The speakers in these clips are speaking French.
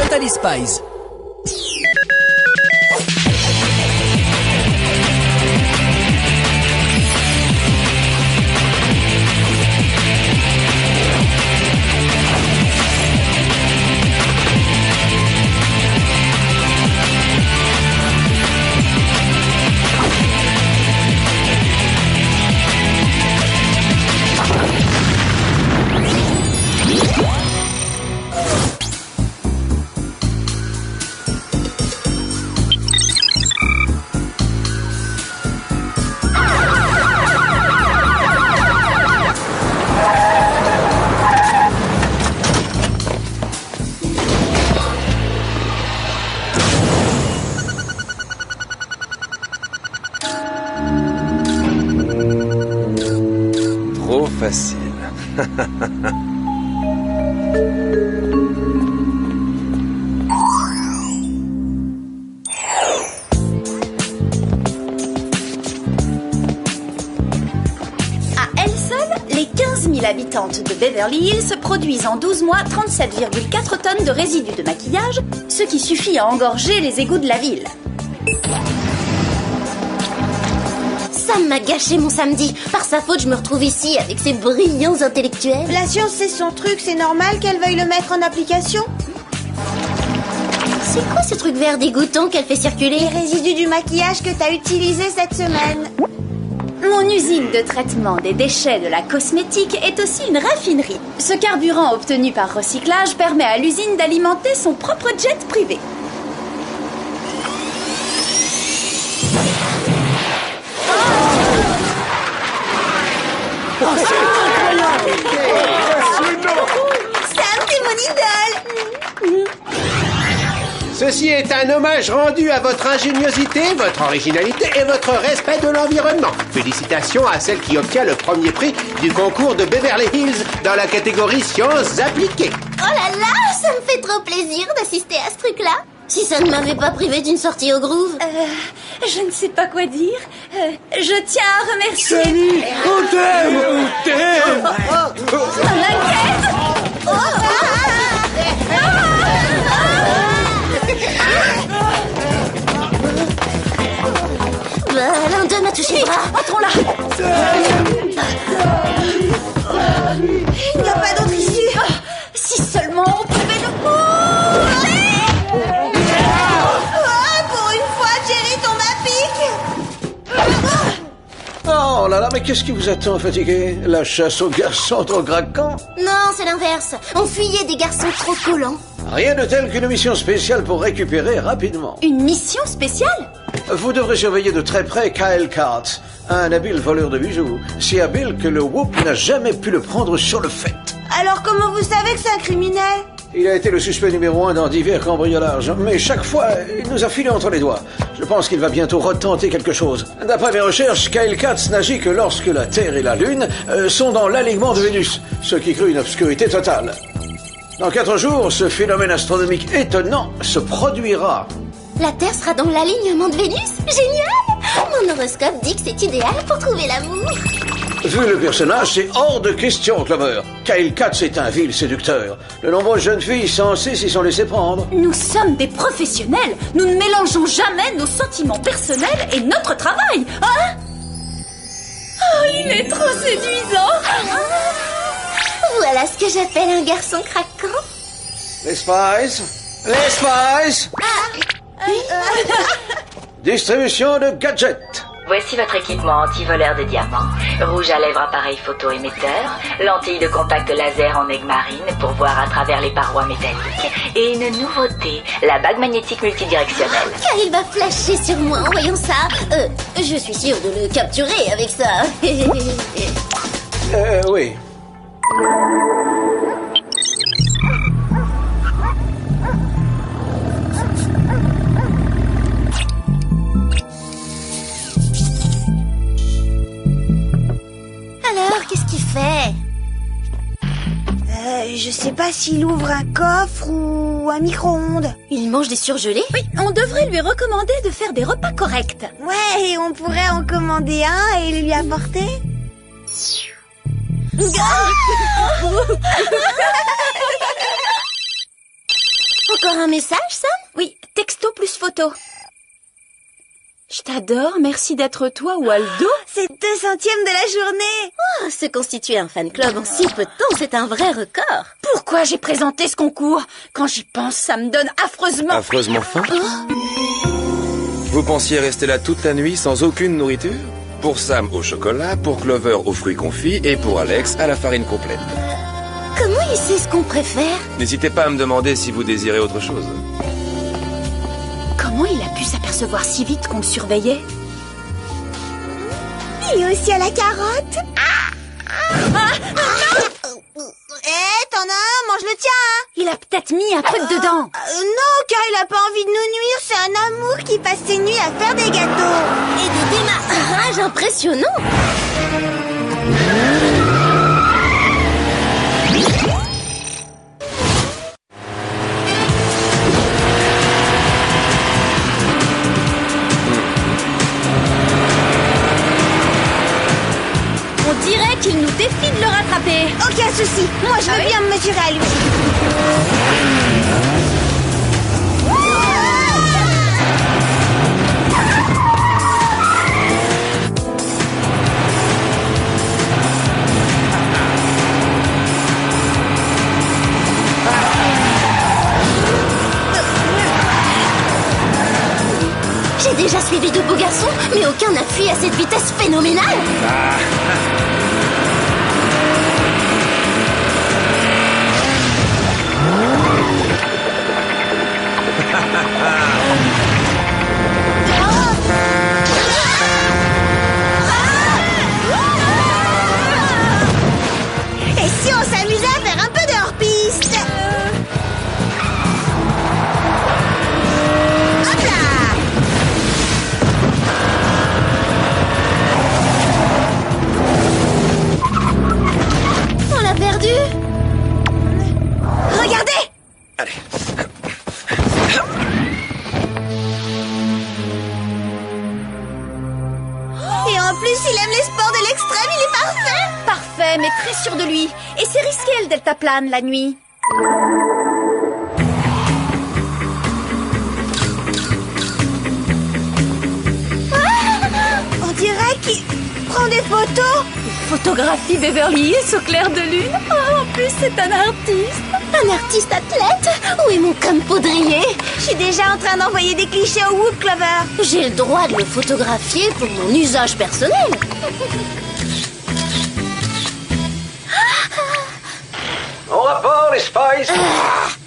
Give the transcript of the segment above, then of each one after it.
Totally Spies. Facile. À elles seules, les 15 000 habitantes de Beverly Hills produisent en 12 mois 37,4 tonnes de résidus de maquillage, ce qui suffit à engorger les égouts de la ville. Sam m'a gâché mon samedi. Par sa faute, je me retrouve ici avec ces brillants intellectuels. La science, c'est son truc, c'est normal qu'elle veuille le mettre en application. C'est quoi ce truc vert dégoûtant qu'elle fait circuler? Les résidus du maquillage que t'as utilisé cette semaine. Mon usine de traitement des déchets de la cosmétique est aussi une raffinerie. Ce carburant obtenu par recyclage permet à l'usine d'alimenter son propre jet privé. Sam, t'es mon idole. Ceci est un hommage rendu à votre ingéniosité, votre originalité et votre respect de l'environnement. Félicitations à celle qui obtient le premier prix du concours de Beverly Hills dans la catégorie sciences appliquées. Oh là là, ça me fait trop plaisir d'assister à ce truc-là. Si ça ne m'avait pas privé d'une sortie au Groove. Je ne sais pas quoi dire. Je tiens à remercier... Salut, on t'aime. Ça m'inquiète. L'un d'eux m'a touché le bras. Entrons là. Il n'y a pas d'autre issue. Si seulement on pouvait le mourir. Pour une fois, Jerry tombe à pic. Oh là là, mais qu'est-ce qui vous attend, fatigué? La chasse aux garçons trop craquants? Non, c'est l'inverse. On fuyait des garçons trop collants. Rien de tel qu'une mission spéciale pour récupérer rapidement. Une mission spéciale? Vous devrez surveiller de très près Kyle Katz, un habile voleur de bijoux, si habile que le Whoop n'a jamais pu le prendre sur le fait. Alors comment vous savez que c'est un criminel? Il a été le suspect numéro 1 dans divers cambriolages, mais chaque fois, il nous a filé entre les doigts. Je pense qu'il va bientôt retenter quelque chose. D'après mes recherches, Kyle Katz n'agit que lorsque la Terre et la Lune sont dans l'alignement de Vénus, ce qui crée une obscurité totale. Dans 4 jours, ce phénomène astronomique étonnant se produira. La Terre sera dans l'alignement de Vénus? Génial! Mon horoscope dit que c'est idéal pour trouver l'amour. Vu le personnage, c'est hors de question, Clover. Kyle Katz est un vil séducteur. De nombreuses jeunes filles sensées s'y sont laissées prendre. Nous sommes des professionnels. Nous ne mélangeons jamais nos sentiments personnels et notre travail. Hein? Oh, il est trop séduisant. Voilà ce que j'appelle un garçon craquant. Les Spies. Les Spies. Distribution de gadgets. Voici votre équipement anti-voleur de diamants. Rouge à lèvres appareil photo-émetteur, lentilles de contact laser en aigue marine pour voir à travers les parois métalliques, et une nouveauté, la bague magnétique multidirectionnelle. Car il va flasher sur moi en voyant ça. Je suis sûre de le capturer avec ça. Oui. Alors, qu'est-ce qu'il fait? Je sais pas s'il ouvre un coffre ou un micro-ondes. Il mange des surgelés? Oui, on devrait lui recommander de faire des repas corrects. Ouais, et on pourrait en commander un et le lui apporter. Encore un message, Sam? Oui, texto plus photo. Je t'adore, merci d'être toi ou Aldo. C'est 2 centièmes de la journée. Oh, se constituer un fan club en si peu de temps, c'est un vrai record. Pourquoi j'ai présenté ce concours? Quand j'y pense, ça me donne affreusement... Affreusement faim? Vous pensiez rester là toute la nuit sans aucune nourriture? Pour Sam au chocolat, pour Clover aux fruits confits et pour Alex à la farine complète. Comment il sait ce qu'on préfère? N'hésitez pas à me demander si vous désirez autre chose. Comment il a pu s'apercevoir si vite qu'on le surveillait? Il est aussi à la carotte. T'en as un, mange le tien, hein. Il a peut-être mis un truc dedans. Non, car il a pas envie de nous nuire. C'est un amour qui passe ses nuits à faire des gâteaux. Et des démarrages impressionnants. On dirait qu'il nous défie de le rattraper. Aucun souci. Moi, je veux bien me mesurer à lui. J'ai déjà suivi de beaux garçons, mais aucun n'a fui à cette vitesse phénoménale. Et si on s'amusait à faire un peu de hors-piste? Hop là! On l'a perdu. Regardez! Allez. Et en plus, il aime les sports de l'extrême, il est parfait! Parfait, mais très sûr de lui. Et c'est risqué le deltaplane la nuit. On dirait qu'il prend des photos. Photographie Beverly Hills au clair de lune. Oh, en plus, c'est un artiste. Un artiste athlète? Où est mon poudrier? Je suis déjà en train d'envoyer des clichés au Whoop Clover. J'ai le droit de le photographier pour mon usage personnel. Au rapport, les Spice.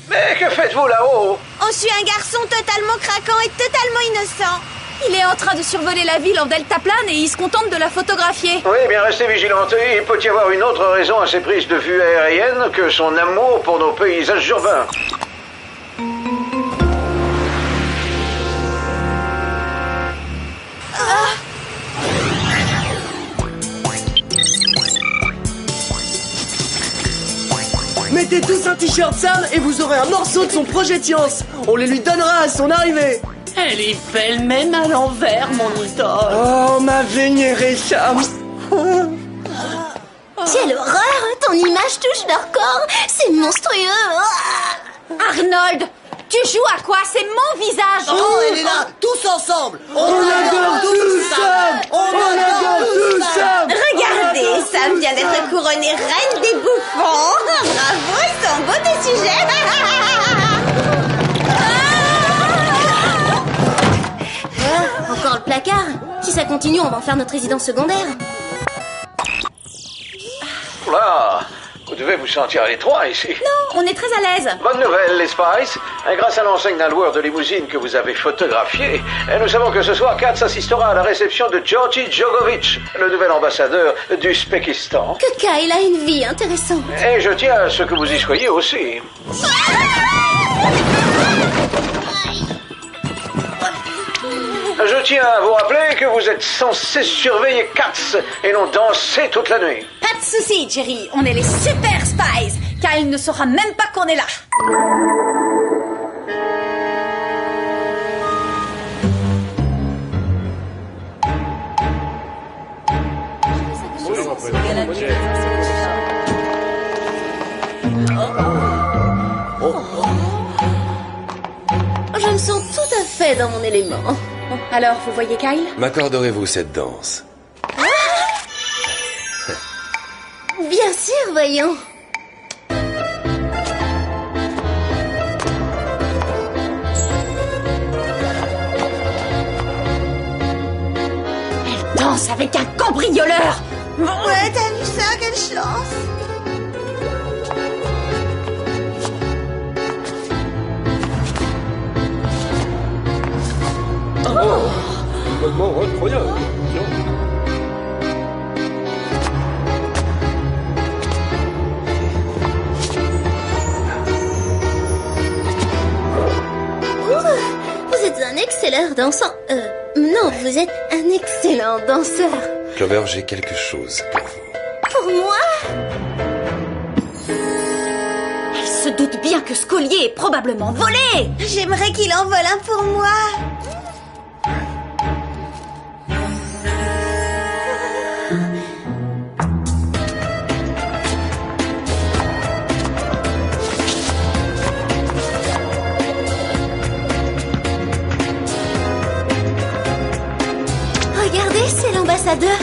Mais que faites-vous là-haut? On suit un garçon totalement craquant et totalement innocent. Il est en train de survoler la ville en deltaplane et il se contente de la photographier. Oui, bien restez vigilante. Il peut y avoir une autre raison à ces prises de vue aériennes que son amour pour nos paysages urbains. Mettez tous un t-shirt Sam et vous aurez un morceau de son projet de science. On les lui donnera à son arrivée. Elle est belle même à l'envers, mon idole. Oh, ma vénérée Sam. Quelle horreur! Ton image touche leur corps. C'est monstrueux. Arnold, tu joues à quoi? C'est mon visage. Oh, elle est là, tous ensemble. On adore tout Sam. On adore tout Sam. Regardez, Sam vient d'être couronnée reine des bouffons. Bravo, ils sont beaux tes sujets. Encore le placard. Si ça continue, on va en faire notre résidence secondaire. Là, vous devez vous sentir à l'étroit ici. Non, on est très à l'aise. Bonne nouvelle, les Spice. Grâce à l'enseigne d'un loueur de limousine que vous avez photographié, nous savons que ce soir, Katz assistera à la réception de Georgi Djokovic, le nouvel ambassadeur du Uzbékistan. Que Kyle a une vie intéressante. Et je tiens à ce que vous y soyez aussi. Je tiens à vous rappeler que vous êtes censé surveiller Katz et non danser toute la nuit. Pas de soucis, Jerry. On est les super spies. Kyle ne saura même pas qu'on est là. Je me sens tout à fait dans mon élément. Bon, alors, vous voyez Kyle? M'accorderez-vous cette danse? Bien sûr, voyons. Elle danse avec un cambrioleur! Ouais, t'as vu ça? Quelle chance! Moment incroyable. Vous êtes un excellent danseur. Non, vous êtes un excellent danseur. Clover, j'ai quelque chose pour vous. Pour moi? Elle se doute bien que ce collier est probablement volé! J'aimerais qu'il en vole un pour moi. Regardez, c'est l'ambassadeur.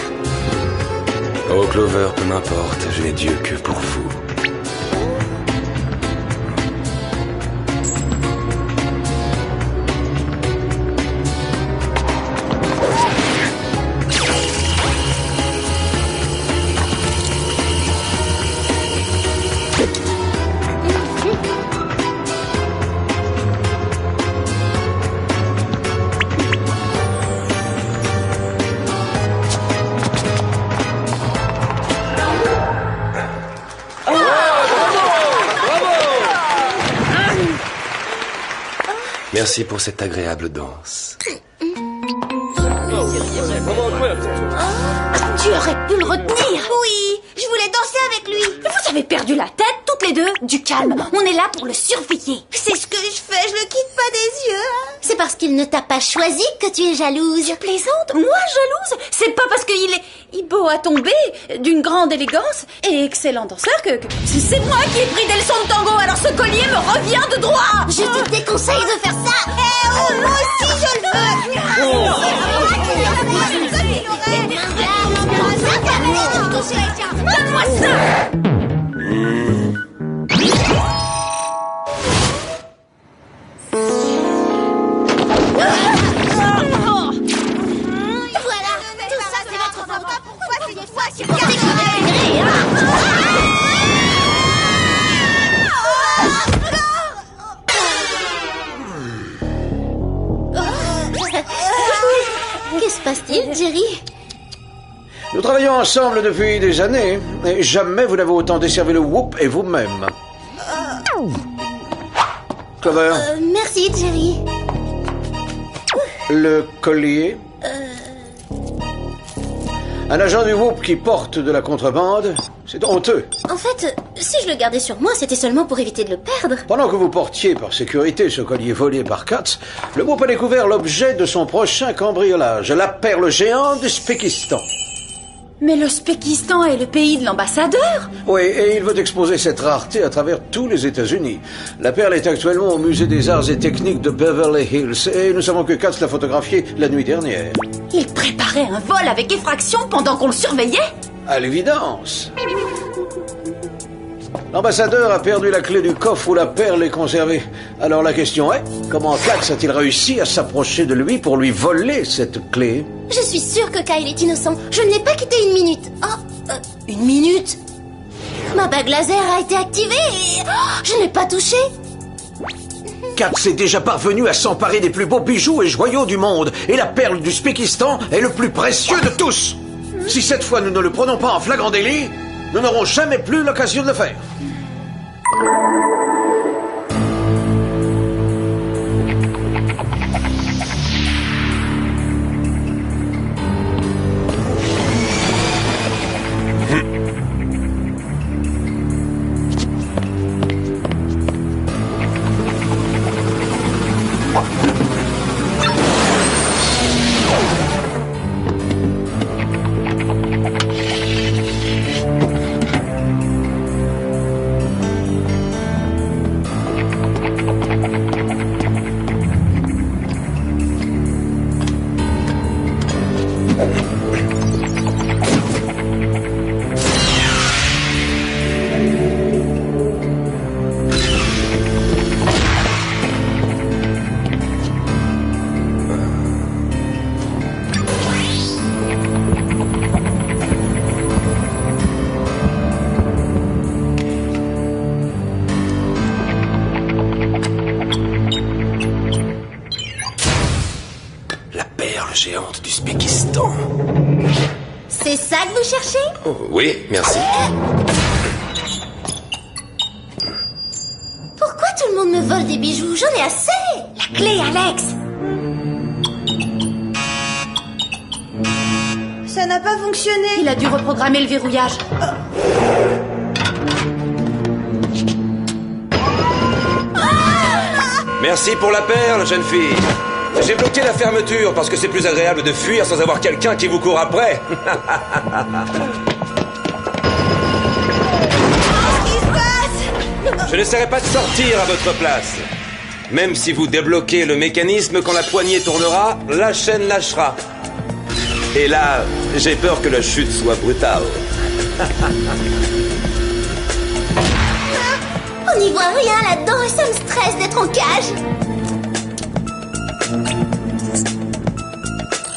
Oh, Clover, peu m'importe, je n'ai Dieu que pour vous. Merci pour cette agréable danse. Tu aurais pu le retenir. Oui, je voulais danser avec lui. Vous avez perdu la tête, toutes les deux? Du calme, on est là pour le surveiller. C'est ce que je fais, je le quitte pas des yeux. C'est parce qu'il ne t'a pas choisi que tu es jalouse. Tu plaisantes? Moi, jalouse? C'est pas parce qu'il est beau à tomber, d'une grande élégance et excellent danseur que c'est moi qui ai pris des leçons de tango, alors ce collier me revient de droit. Je te déconseille de faire ça. Eh oh, moi aussi je le veux. Donne-moi ça. Voilà, tout ça c'est votre faute. Pourquoi c'est des fois c'est Que se passe-t-il, Jerry? Nous travaillons ensemble depuis des années, et jamais vous n'avez autant desservi le Whoop et vous-même. Clover, Merci, Jerry. le collier. Un agent du Whoop qui porte de la contrebande, c'est honteux. En fait, si je le gardais sur moi, c'était seulement pour éviter de le perdre. Pendant que vous portiez par sécurité ce collier volé par Katz, le Whoop a découvert l'objet de son prochain cambriolage, la perle géante du Spékistan. Mais le Spékistan est le pays de l'ambassadeur. Oui, et il veut exposer cette rareté à travers tous les États-Unis. La perle est actuellement au Musée des Arts et Techniques de Beverly Hills, et nous savons que Katz l'a photographiée la nuit dernière. Il préparait un vol avec effraction pendant qu'on le surveillait. À l'évidence. L'ambassadeur a perdu la clé du coffre où la perle est conservée. Alors la question est, comment Katz a-t-il réussi à s'approcher de lui pour lui voler cette clé? Je suis sûre que Kyle est innocent. Je ne l'ai pas quitté une minute. Oh, une minute? Ma bague laser a été activée et je n'ai pas touché. Katz est déjà parvenu à s'emparer des plus beaux bijoux et joyaux du monde. Et la perle du Spékistan est le plus précieux de tous. Si cette fois nous ne le prenons pas en flagrant délit, nous n'aurons jamais plus l'occasion de le faire. géante d'Ouzbékistan. C'est ça que vous cherchez? Oh, oui, merci. Pourquoi tout le monde me vole des bijoux? J'en ai assez. La clé, Alex! Ça n'a pas fonctionné. Il a dû reprogrammer le verrouillage. Merci pour la perle, jeune fille. J'ai bloqué la fermeture parce que c'est plus agréable de fuir sans avoir quelqu'un qui vous court après. Qu'est-ce qui se passe? Je n'essaierai pas de sortir à votre place. Même si vous débloquez le mécanisme, quand la poignée tournera, la chaîne lâchera. Et là, j'ai peur que la chute soit brutale. On n'y voit rien là-dedans et ça me stresse d'être en cage.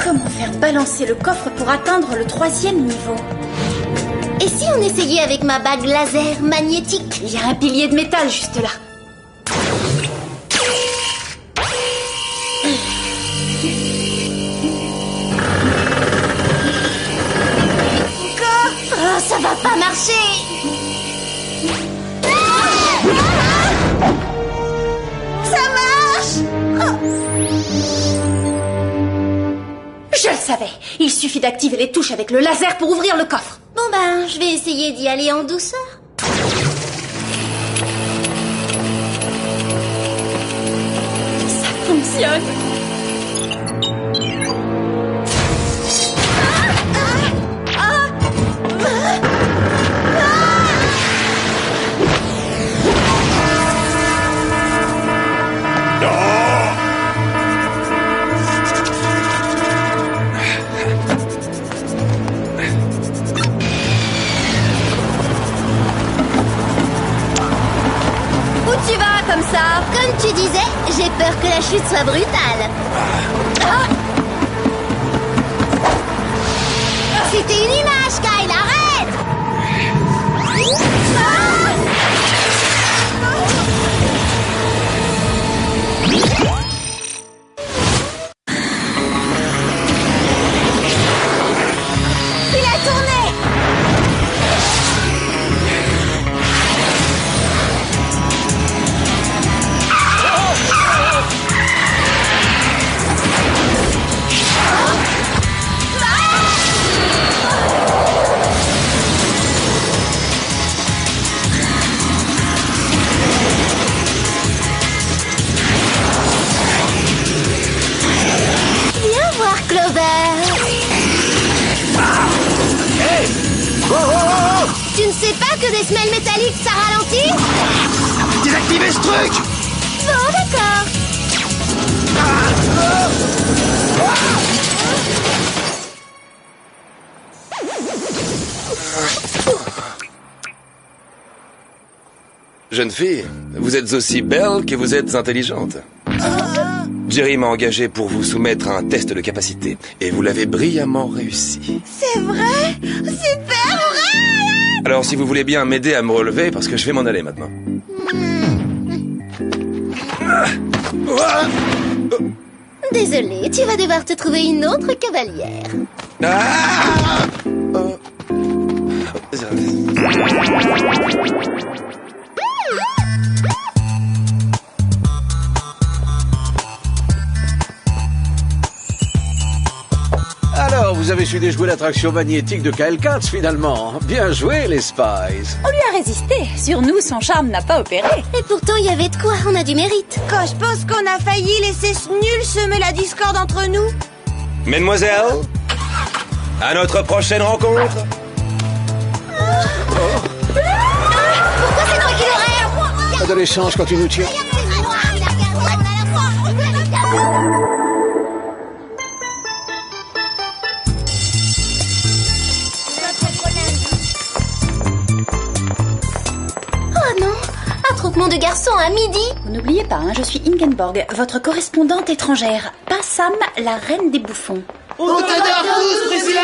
Comment faire balancer le coffre pour atteindre le 3e niveau? Et si on essayait avec ma bague laser magnétique? Il y a un pilier de métal juste là. Oh, ça va pas marcher. Ça marche! Je le savais. Il suffit d'activer les touches avec le laser pour ouvrir le coffre. Bon ben, je vais essayer d'y aller en douceur. Ça fonctionne. Où tu vas comme ça? Comme tu disais, j'ai peur que la chute soit brutale. C'était une image, Kyle, arrête! Il a tourné! Viens voir Clover. Tu ne sais pas que des semelles métalliques ça ralentit? Désactivez ce truc! Bon, d'accord. Jeune fille, vous êtes aussi belle que vous êtes intelligente. Jerry m'a engagé pour vous soumettre à un test de capacité. Et vous l'avez brillamment réussi. C'est vrai? Super vrai! Alors si vous voulez bien m'aider à me relever, parce que je vais m'en aller maintenant. Désolé, tu vas devoir te trouver une autre cavalière. Ah! Alors, vous avez su déjouer l'attraction magnétique de Kyle Katz, finalement. Bien joué, les Spies. On lui a résisté. Sur nous, son charme n'a pas opéré. Et pourtant, il y avait de quoi, on a du mérite. Quand je pense qu'on a failli laisser ce nul semer la discorde entre nous. Mesdemoiselles, à notre prochaine rencontre. Pourquoi c'est toi qui l'aurais? Pas de l'échange quand tu nous tiens. Oh non, attroupement de garçons à midi. Vous n'oubliez pas, hein, je suis Ingenborg, votre correspondante étrangère. Pas Sam, la reine des bouffons. On t'adore tous, Priscilla!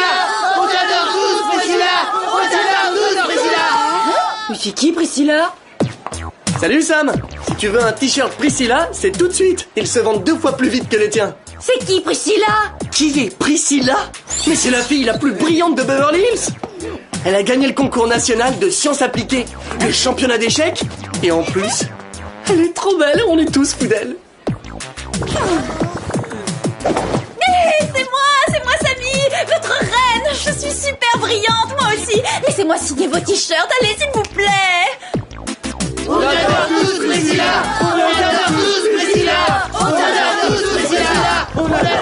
On t'adore tous, Priscilla! On t'adore tous, Priscilla! Mais c'est qui, Priscilla? Salut, Sam! tu veux un t-shirt Priscilla, c'est tout de suite. Ils se vendent 2 fois plus vite que les tiens. C'est qui, Priscilla? Qui est Priscilla? Mais c'est la fille la plus brillante de Beverly Hills. Elle a gagné le concours national de sciences appliquées, le championnat d'échecs, et en plus, elle est trop belle, on est tous fous d'elle. C'est moi Sammy, votre reine. Je suis super brillante, moi aussi. Laissez-moi signer vos t-shirts, allez s'il vous plaît. On adore tous Priscilla. On adore tous Priscilla. On adore tous Priscilla. On adore